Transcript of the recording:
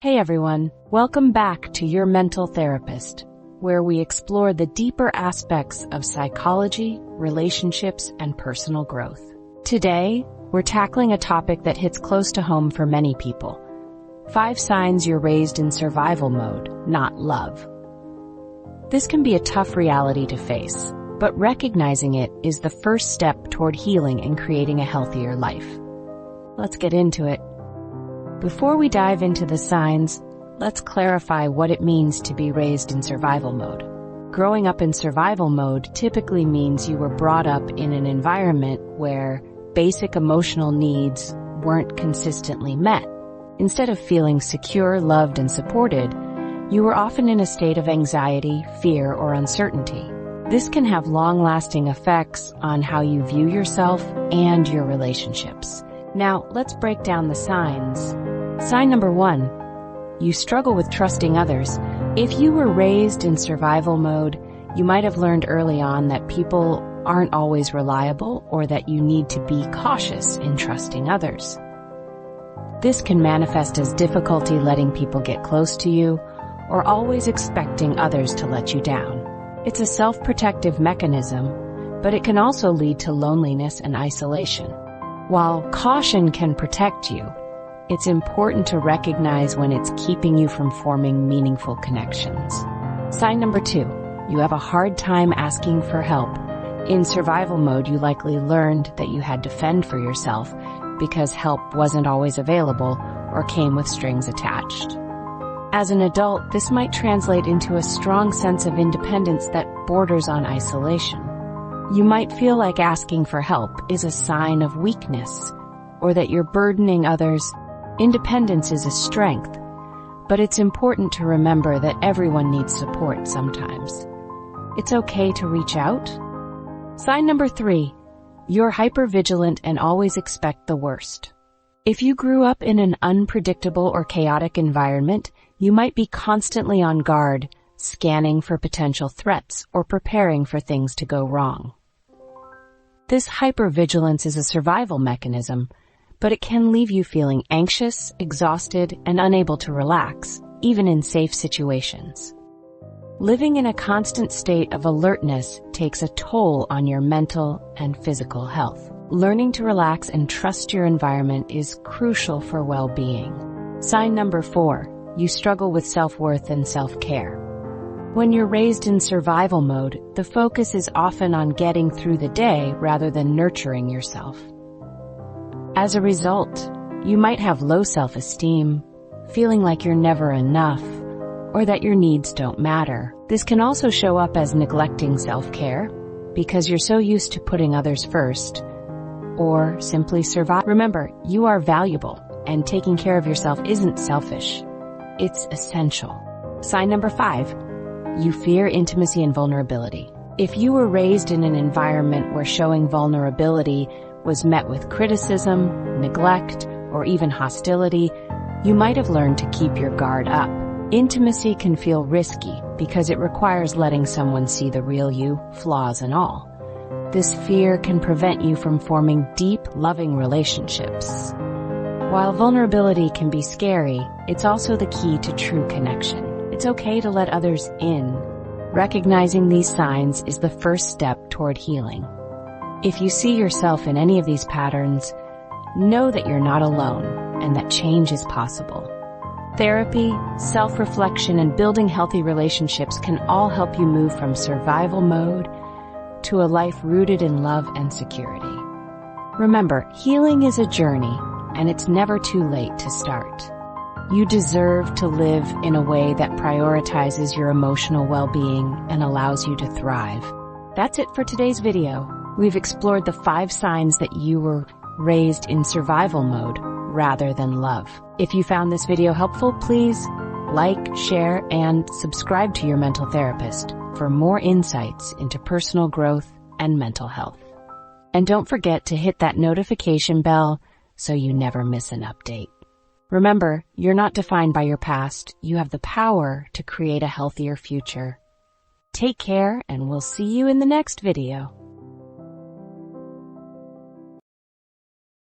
Hey everyone, welcome back to Your Mental Therapist, where we explore the deeper aspects of psychology, relationships, and personal growth. Today, we're tackling a topic that hits close to home for many people. 5 signs you're raised in survival mode, not love. This can be a tough reality to face, but recognizing it is the first step toward healing and creating a healthier life. Let's get into it. Before we dive into the signs, let's clarify what it means to be raised in survival mode. Growing up in survival mode typically means you were brought up in an environment where basic emotional needs weren't consistently met. Instead of feeling secure, loved, and supported, you were often in a state of anxiety, fear, or uncertainty. This can have long-lasting effects on how you view yourself and your relationships. Now, let's break down the signs. Sign number 1, you struggle with trusting others. If you were raised in survival mode, you might have learned early on that people aren't always reliable or that you need to be cautious in trusting others. This can manifest as difficulty letting people get close to you or always expecting others to let you down. It's a self-protective mechanism, but it can also lead to loneliness and isolation. While caution can protect you, it's important to recognize when it's keeping you from forming meaningful connections. Sign number 2, you have a hard time asking for help. In survival mode, you likely learned that you had to fend for yourself because help wasn't always available or came with strings attached. As an adult, this might translate into a strong sense of independence that borders on isolation. You might feel like asking for help is a sign of weakness or that you're burdening others. Independence is a strength, but it's important to remember that everyone needs support sometimes. It's okay to reach out. Sign number 3, you're hypervigilant and always expect the worst. If you grew up in an unpredictable or chaotic environment, you might be constantly on guard, scanning for potential threats or preparing for things to go wrong. This hypervigilance is a survival mechanism, but it can leave you feeling anxious, exhausted, and unable to relax, even in safe situations. Living in a constant state of alertness takes a toll on your mental and physical health. Learning to relax and trust your environment is crucial for well-being. Sign number 4, you struggle with self-worth and self-care. When you're raised in survival mode, the focus is often on getting through the day rather than nurturing yourself. As a result, you might have low self-esteem, feeling like you're never enough, or that your needs don't matter. This can also show up as neglecting self-care, because you're so used to putting others first, or simply survive. Remember, you are valuable, and taking care of yourself isn't selfish. It's essential. Sign number 5, you fear intimacy and vulnerability. If you were raised in an environment where showing vulnerability was met with criticism, neglect, or even hostility, you might have learned to keep your guard up. Intimacy can feel risky because it requires letting someone see the real you, flaws and all. This fear can prevent you from forming deep, loving relationships. While vulnerability can be scary, it's also the key to true connection. It's okay to let others in. Recognizing these signs is the first step toward healing. If you see yourself in any of these patterns, know that you're not alone and that change is possible. Therapy, self-reflection, and building healthy relationships can all help you move from survival mode to a life rooted in love and security. Remember, healing is a journey, and it's never too late to start. You deserve to live in a way that prioritizes your emotional well-being and allows you to thrive. That's it for today's video. We've explored the 5 signs that you were raised in survival mode rather than love. If you found this video helpful, please like, share, and subscribe to Your Mental Therapist for more insights into personal growth and mental health. And don't forget to hit that notification bell so you never miss an update. Remember, you're not defined by your past. You have the power to create a healthier future. Take care, and we'll see you in the next video.